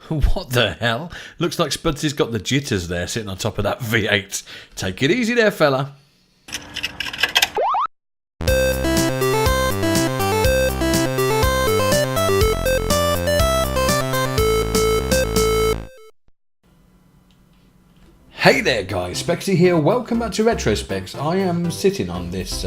What the hell? Looks like Spudsy's got the jitters there sitting on top of that V8. Take it easy there, fella. Hey there guys, Spexxy here, welcome back to Retro Spexx. I am sitting on this,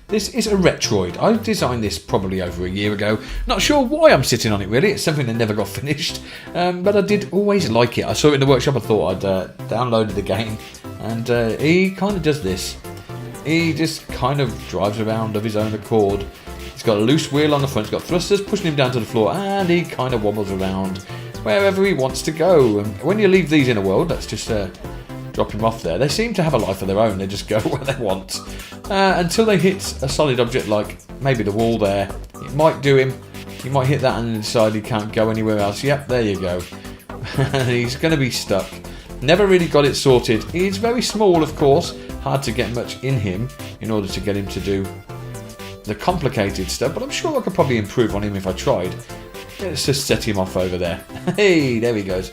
This is a reptoid. I designed this probably over a year ago. Not sure why I'm sitting on it really, it's something that never got finished. But I did always like it. I saw it in the workshop, I thought I'd downloaded the game. And he kind of does this. He just kind of drives around of his own accord. He's got a loose wheel on the front, he's got thrusters pushing him down to the floor, and he kind of wobbles around wherever he wants to go. And when you leave these in a world, let's just drop him off there. They seem to have a life of their own, they just go where they want. Until they hit a solid object like maybe the wall there. It might do him. He might hit that and decide he can't go anywhere else. Yep, there you go. He's going to be stuck. Never really got it sorted. He's very small, of course. Hard to get much in him in order to get him to do the complicated stuff. But I'm sure I could probably improve on him if I tried. Let's just set him off over there. Hey, there he goes.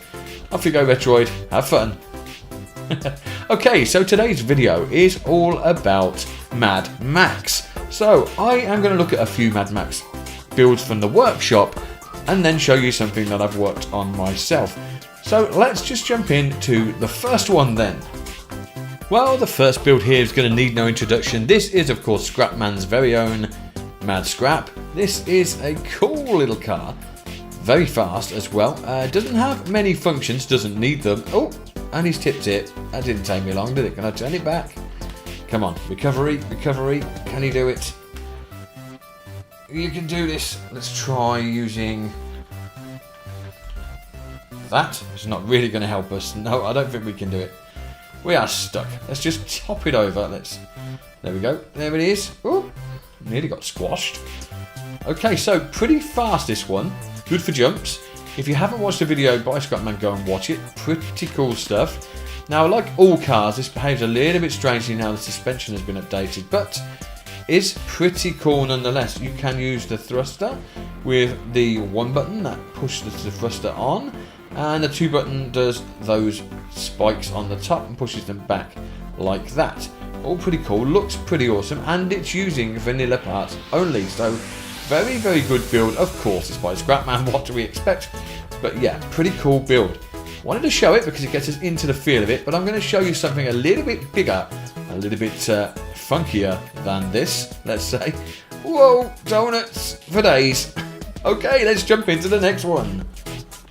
Off you go, Retroid. Have fun. Okay, so today's video is all about Mad Max. So I am going to look at a few Mad Max builds from the workshop and then show you something that I've worked on myself. So let's just jump into the first one then. Well, the first build here is going to need no introduction. This is of course Scrapman's very own Mad Scrap. This is a cool little car. Very fast as well. Doesn't have many functions, doesn't need them. Oh, and he's tipped it. That didn't take me long, did it? Can I turn it back? Come on, recovery, recovery. Can he do it? You can do this. Let's try using that. It's not really going to help us. No, I don't think we can do it. We are stuck. Let's just top it over. There we go. There it is. Oh, nearly got squashed. Okay, so pretty fast this one. Good for jumps. If you haven't watched the video by Scrapman, go and watch it. Pretty cool stuff. Now, like all cars, this behaves a little bit strangely now the suspension has been updated, but is pretty cool nonetheless. You can use the thruster with the one button that pushes the thruster on, and the two button does those spikes on the top and pushes them back like that. All pretty cool, looks pretty awesome, and it's using vanilla parts only, so very, very good build. Of course, it's by Scrapman, what do we expect? But yeah, pretty cool build. Wanted to show it because it gets us into the feel of it, but I'm going to show you something a little bit bigger, a little bit funkier than this, let's say. Whoa, donuts for days. Okay, let's jump into the next one.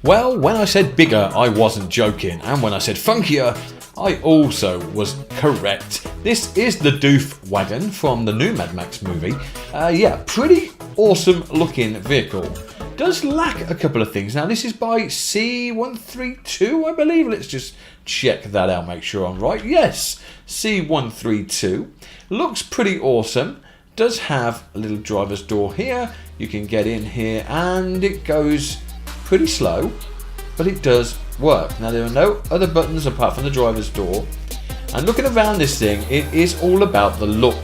Well, when I said bigger, I wasn't joking, and when I said funkier, I also was correct. This is the Doof Wagon from the new Mad Max movie. Yeah, pretty awesome looking vehicle. Does lack a couple of things. Now this is by C132, I believe. Let's just check that out, make sure I'm right. Yes, C132. Looks pretty awesome. Does have a little driver's door here. You can get in here and it goes pretty slow, but it does work. Now there are no other buttons apart from the driver's door. And looking around this thing, it is all about the look.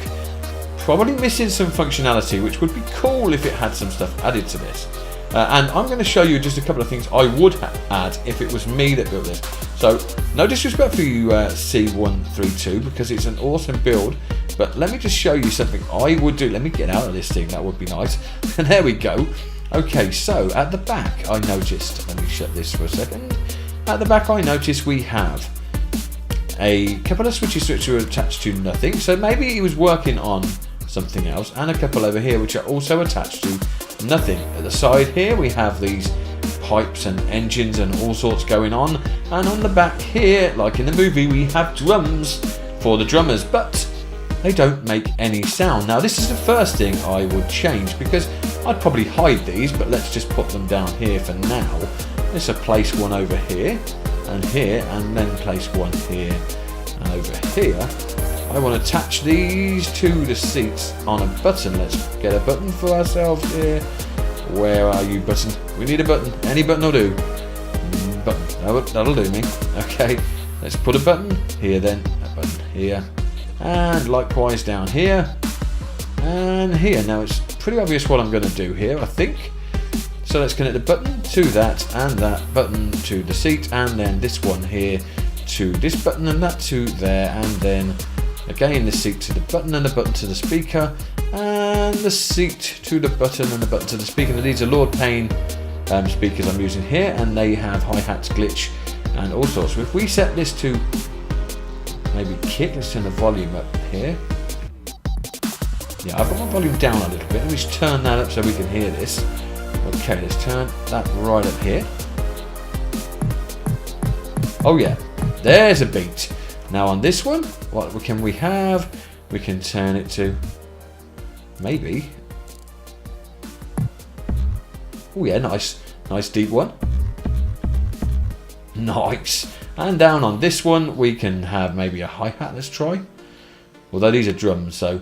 Probably missing some functionality, which would be cool if it had some stuff added to this. And I'm going to show you just a couple of things I would add if it was me that built this. So, no disrespect for you C132, because it's an awesome build, but let me just show you something I would do. Let me get out of this thing, that would be nice. And there we go. Okay, so at the back I noticed, let me shut this for a second. At the back I noticed we have a couple of switches which are attached to nothing, so maybe he was working on something else, and a couple over here which are also attached to nothing. At the side here we have these pipes and engines and all sorts going on, and on the back here, like in the movie, we have drums for the drummers, but they don't make any sound. Now this is the first thing I would change, because I'd probably hide these, but let's just put them down here for now. Let's place one over here, and then place one here and over here. I want to attach these to the seats on a button. Let's get a button for ourselves here. Where are you, button? We need a button. Any button will do. Button. No, that'll do me. Okay, let's put a button here then. A button here. And likewise down here. And here. Now it's pretty obvious what I'm going to do here, I think. So let's connect the button to that, and that button to the seat, and then this one here to this button, and that to there, and then again the seat to the button, and the button to the speaker, and the seat to the button, and the button to the speaker. Now these are Lord Payne speakers I'm using here, and they have hi-hats, glitch, and all sorts. So if we set this to maybe kick, let's turn the volume up here. Yeah, I've got my volume down a little bit. Let me just turn that up so we can hear this. Okay, let's turn that right up here. Oh yeah, there's a beat. Now on this one, what can we have? We can turn it to maybe. Oh yeah, nice deep one. Nice. And down on this one, we can have maybe a hi-hat. Let's try. Although these are drums, so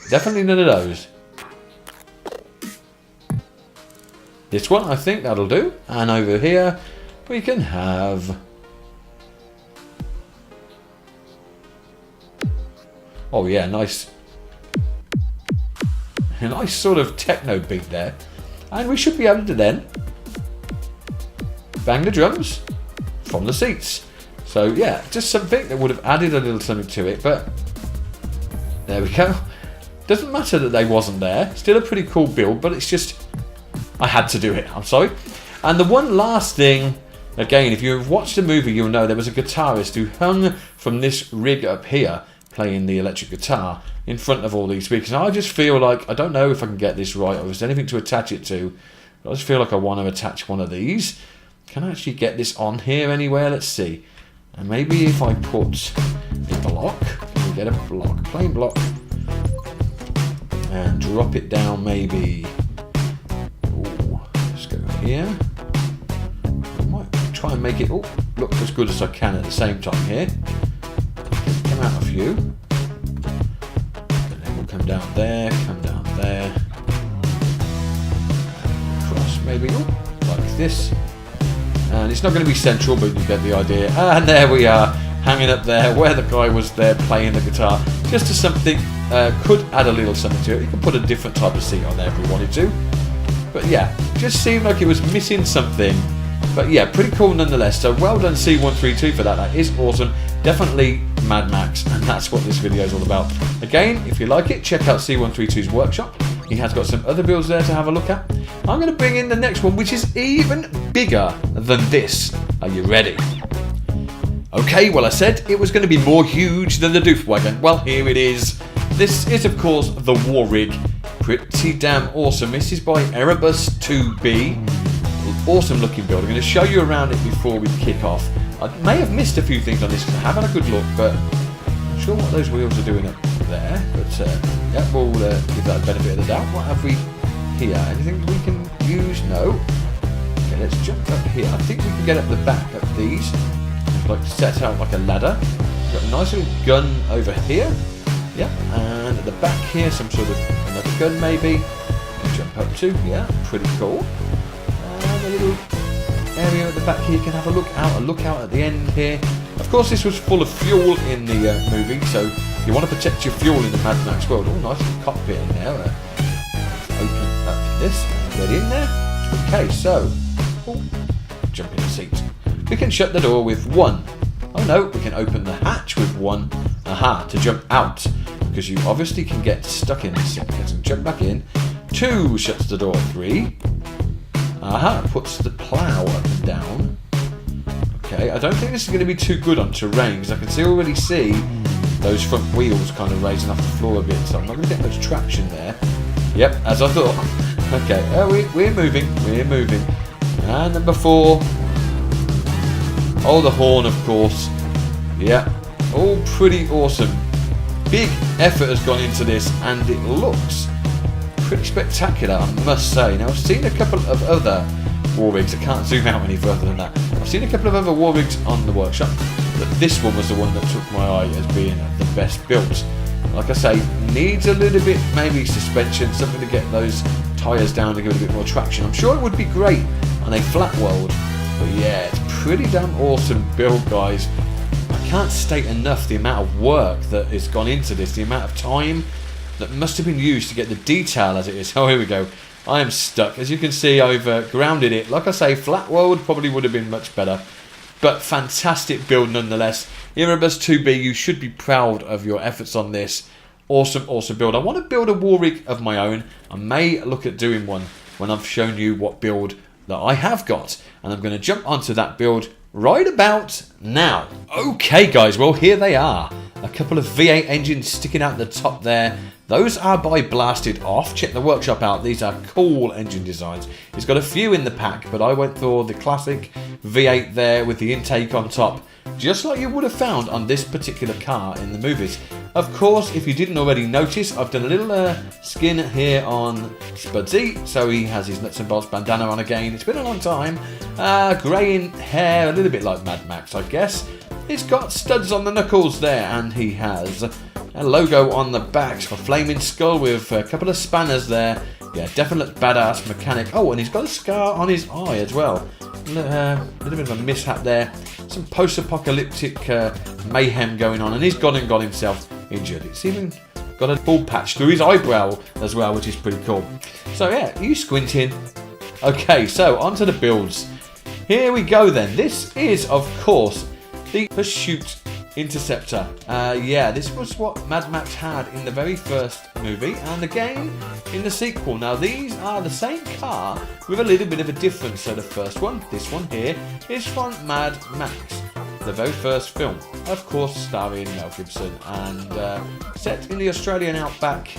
definitely none of those. This one, I think that'll do. And over here, we can have. Oh yeah, nice sort of techno beat there. And we should be able to then bang the drums from the seats. So yeah, just something that would have added a little something to it, but there we go. Doesn't matter that they wasn't there. Still a pretty cool build, but it's just, I had to do it, I'm sorry. And the one last thing, again, if you've watched the movie, you'll know there was a guitarist who hung from this rig up here, playing the electric guitar in front of all these speakers. And I just feel like, I don't know if I can get this right or if there's anything to attach it to, but I just feel like I want to attach one of these. Can I actually get this on here anywhere? Let's see. And maybe if I put a block, can we get a block, plain block, and drop it down maybe. Ooh, let's go here. I might try and make it look as good as I can at the same time here. Come out a few. And then we'll come down there, across maybe, like this. And it's not going to be central, but you get the idea. And there we are, hanging up there where the guy was there playing the guitar. Just as something, could add a little something to it. You could put a different type of seat on there if we wanted to. But yeah, just seemed like it was missing something. But yeah, pretty cool nonetheless. So well done C132 for that. That is awesome. Definitely Mad Max, and that's what this video is all about. Again, if you like it, check out C132's workshop. He has got some other builds there to have a look at. I'm going to bring in the next one, which is even bigger than this. Are you ready? Okay, well I said it was going to be more huge than the Doof Wagon. Well, here it is. This is, of course, the War Rig. Pretty damn awesome. This is by Erebus 2B. Awesome looking build. I'm going to show you around it before we kick off. I may have missed a few things on this because I haven't had a good look, but I'm not sure what those wheels are doing up there. But yeah, we'll give that a benefit of the doubt. What have we here? Anything we can use? No. Okay, let's jump up here. I think we can get up the back up these. Like set out like a ladder. Got a nice little gun over here. Yeah, and at the back here, some sort of another gun maybe. Jump up to. Yeah, pretty cool. And a little area at the back here, you can have a look out at the end here. Of course, this was full of fuel in the movie, so you want to protect your fuel in the Mad Max world. Oh, nice little cockpit in there. Open up this and get in there. Okay, so jump in the seat. We can shut the door with one. Oh no, we can open the hatch with one. Aha, to jump out, because you obviously can get stuck in this seat. So jump back in. 2 shuts the door. 3. Aha, puts the plough up and down. Okay, I don't think this is going to be too good on terrain, because I can already see those front wheels kind of raising off the floor a bit, so I'm not going to get much traction there. Yep, as I thought. Okay, we're moving. And number 4. Oh, the horn, of course. Yeah, all pretty awesome. Big effort has gone into this, and it looks pretty spectacular, I must say. Now, I've seen a couple of other war rigs. I can't zoom out any further than that. I've seen a couple of other war rigs on the workshop, but this one was the one that took my eye as being the best built. Like I say, needs a little bit, maybe suspension, something to get those tyres down to give it a bit more traction. I'm sure it would be great on a flat world, but yeah, it's pretty damn awesome build, guys. I can't state enough the amount of work that has gone into this, the amount of time that must have been used to get the detail as it is. Oh, here we go. I am stuck. As you can see, I've grounded it. Like I say, flat world probably would have been much better. But fantastic build nonetheless. Erebus 2B, you should be proud of your efforts on this. Awesome, awesome build. I want to build a war rig of my own. I may look at doing one when I've shown you what build that I have got. And I'm going to jump onto that build right about now. Okay guys, well here they are. A couple of V8 engines sticking out the top there. Those are by Blasted Off. Check the workshop out. These are cool engine designs. It's got a few in the pack, but I went for the classic V8 there with the intake on top, just like you would have found on this particular car in the movies. Of course, if you didn't already notice, I've done a little skin here on Spexxy, so he has his nuts and bolts bandana on again. It's been a long time. Grey in hair, a little bit like Mad Max, I guess. He's got studs on the knuckles there, and he has a logo on the back for Flaming Skull with a couple of spanners there. Yeah, definite badass mechanic. Oh, and he's got a scar on his eye as well. A little bit of a mishap there. Some post-apocalyptic mayhem going on, and he's gone and got himself injured. It's even got a bald patch through his eyebrow as well, which is pretty cool. So yeah, you squinting. Okay, so onto the builds. Here we go then. This is, of course, the Pusuit Interceptor. Yeah, this was what Mad Max had in the very first movie, and again in the sequel. Now these are the same car with a little bit of a difference. So the first one, this one here, is from Mad Max, the very first film, of course starring Mel Gibson, and set in the Australian outback.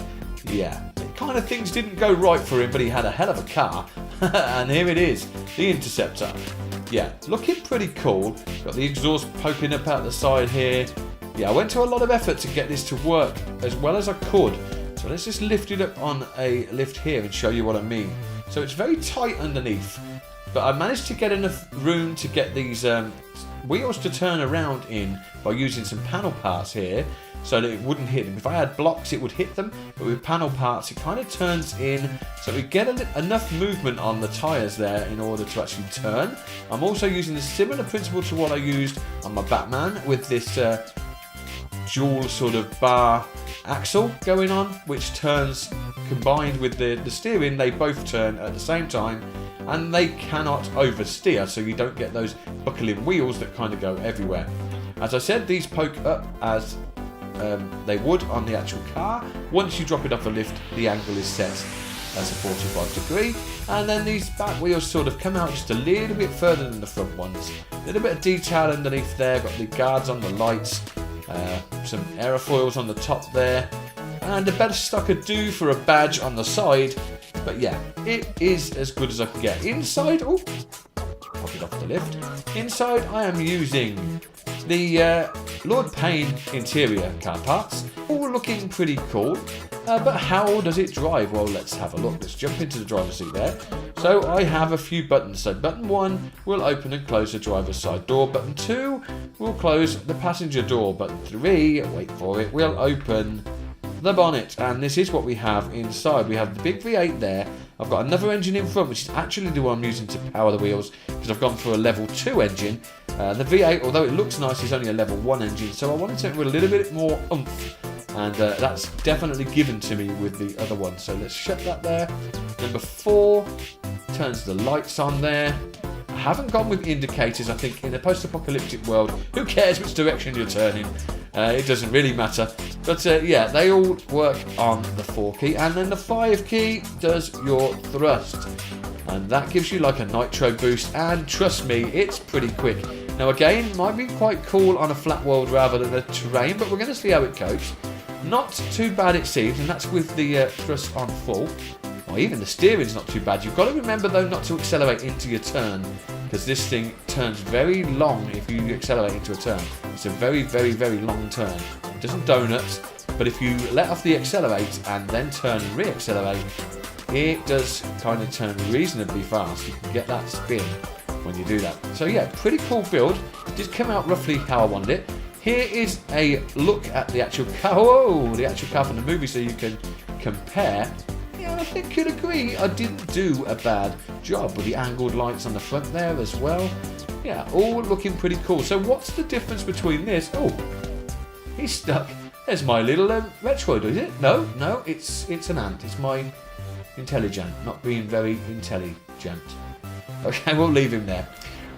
Yeah, kind of things didn't go right for him, but he had a hell of a car. And here it is, the Interceptor. Yeah, looking pretty cool. Got the exhaust poking up out the side here. Yeah, I went to a lot of effort to get this to work as well as I could. So let's just lift it up on a lift here and show you what I mean. So it's very tight underneath, but I managed to get enough room to get these wheels to turn around in by using some panel parts here, so that it wouldn't hit them. If I had blocks, it would hit them, but with panel parts, it kind of turns in, so we get enough movement on the tyres there in order to actually turn. I'm also using a similar principle to what I used on my Batman with this dual sort of bar axle going on, which turns, combined with the steering, they both turn at the same time, and they cannot oversteer, so you don't get those buckling wheels that kind of go everywhere. As I said, these poke up as they would on the actual car. Once you drop it off a lift, the angle is set as a 45 degree, and then these back wheels sort of come out just a little bit further than the front ones. A little bit of detail underneath there, got the guards on the lights, some aerofoils on the top there, and a better stock of Doof for a badge on the side. But yeah, it is as good as I can get. Inside, oh, pop it off the lift. Inside, I am using the Lord Payne interior car parts, all looking pretty cool. But how does it drive? Well, let's have a look. Let's jump into the driver's seat there. So I have a few buttons. So button 1 will open and close the driver's side door. Button 2 will close the passenger door. Button 3, wait for it, will open the bonnet. And this is what we have inside. We have the big V8 there. I've got another engine in front, which is actually the one I'm using to power the wheels, because I've gone for a level 2 engine. The V8, although it looks nice, is only a level 1 engine, so I wanted something with a little bit more oomph, and that's definitely given to me with the other one. So let's shut that there. Number 4 turns the lights on there. I haven't gone with indicators. I think in a post-apocalyptic world, who cares which direction you're turning? It doesn't really matter. But yeah, they all work on the 4 key, and then the 5 key does your thrust, and that gives you like a nitro boost, and trust me, it's pretty quick. Now again, might be quite cool on a flat world rather than a terrain, but we're going to see how it goes. Not too bad it seems, and that's with the thrust on full. Or even the steering's not too bad. You've got to remember though not to accelerate into your turn, because this thing turns very long if you accelerate into a turn. It's a very, very, very long turn. It doesn't donut, but if you let off the accelerate and then turn and re-accelerate, it does kind of turn reasonably fast. You can get that spin when you do that. So yeah, pretty cool build. It did come out roughly how I wanted it. Here is a look at the actual car. Whoa, the actual car from the movie, so you can compare. Yeah, I think you'd agree I didn't do a bad job with the angled lights on the front there as well. Yeah, all looking pretty cool. So what's the difference between this? Oh, he's stuck. There's my little reptoid, is it? No, it's an ant. It's my intelligent, not being very intelligent. Okay, we'll leave him there.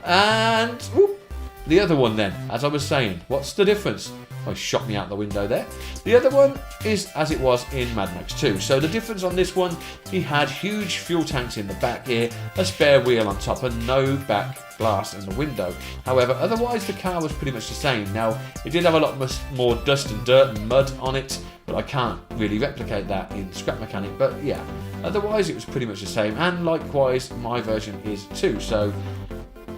And whoop, the other one then, as I was saying, what's the difference? Oh, he shot me out the window there. The other one is as it was in Mad Max 2. So the difference on this one, he had huge fuel tanks in the back here, a spare wheel on top, and no back glass in the window. However, otherwise the car was pretty much the same. Now, it did have a lot more dust and dirt and mud on it, but I can't really replicate that in Scrap Mechanic. But yeah, otherwise it was pretty much the same, and likewise my version is too. So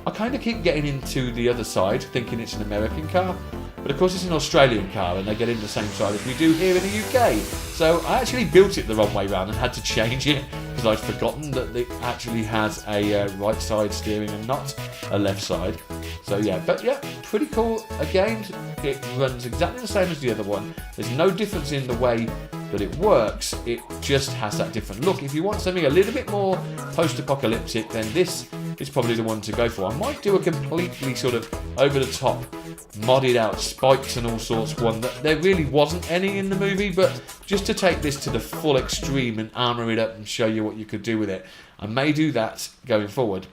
I kind of keep getting into the other side, thinking it's an American car, but of course it's an Australian car and they get in the same side as we do here in the UK. So I actually built it the wrong way round and had to change it because I'd forgotten that it actually has a right side steering and not a left side. So yeah, but yeah, pretty cool. Again, it runs exactly the same as the other one. There's no difference in the way that it works, it just has that different look. If you want something a little bit more post-apocalyptic, then this is probably the one to go for. I might do a completely sort of over-the-top, modded out spikes and all sorts one that there really wasn't any in the movie, but just to take this to the full extreme and armour it up and show you what you could do with it. I may do that going forward.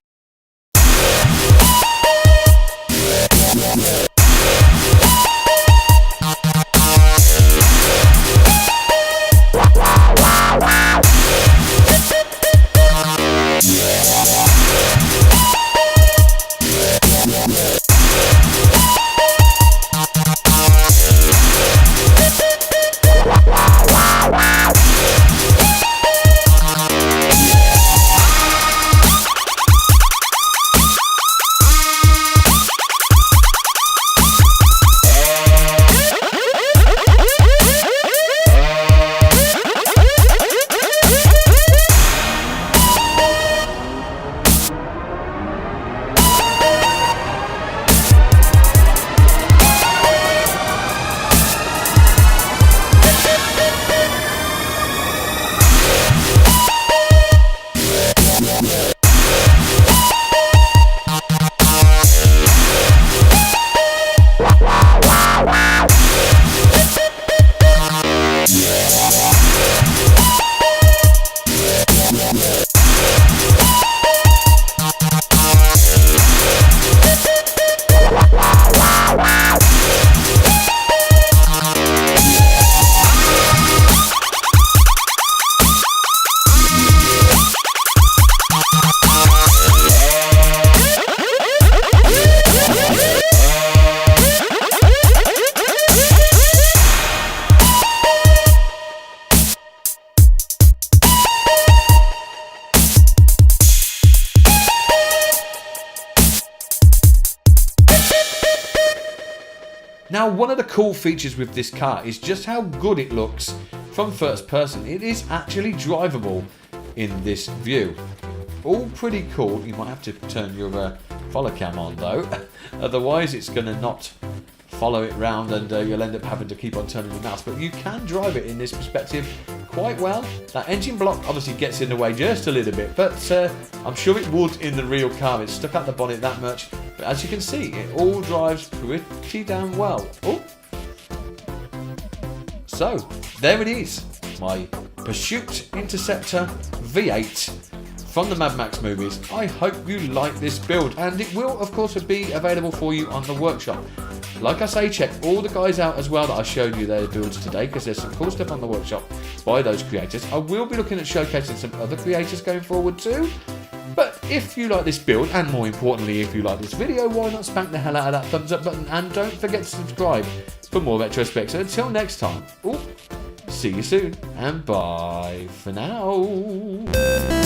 Now, one of the cool features with this car is just how good it looks from first person. It is actually drivable in this view. All pretty cool. You might have to turn your follow cam on though, otherwise it's going to not follow it round and you'll end up having to keep on turning your mouse. But you can drive it in this perspective quite well. That engine block obviously gets in the way just a little bit, but I'm sure it would in the real car. It's stuck out the bonnet that much, but as you can see, it all drives pretty damn well. Oh. So there it is, my Pusuit Interceptor V8 from the Mad Max movies. I hope you like this build, and it will of course be available for you on the workshop. Like I say, check all the guys out as well that I showed you their builds today, because there's some cool stuff on the workshop by those creators. I will be looking at showcasing some other creators going forward too. But if you like this build, and more importantly if you like this video, why not spank the hell out of that thumbs up button, and don't forget to subscribe for more retro Spexx. Until next time, see you soon, and bye for now.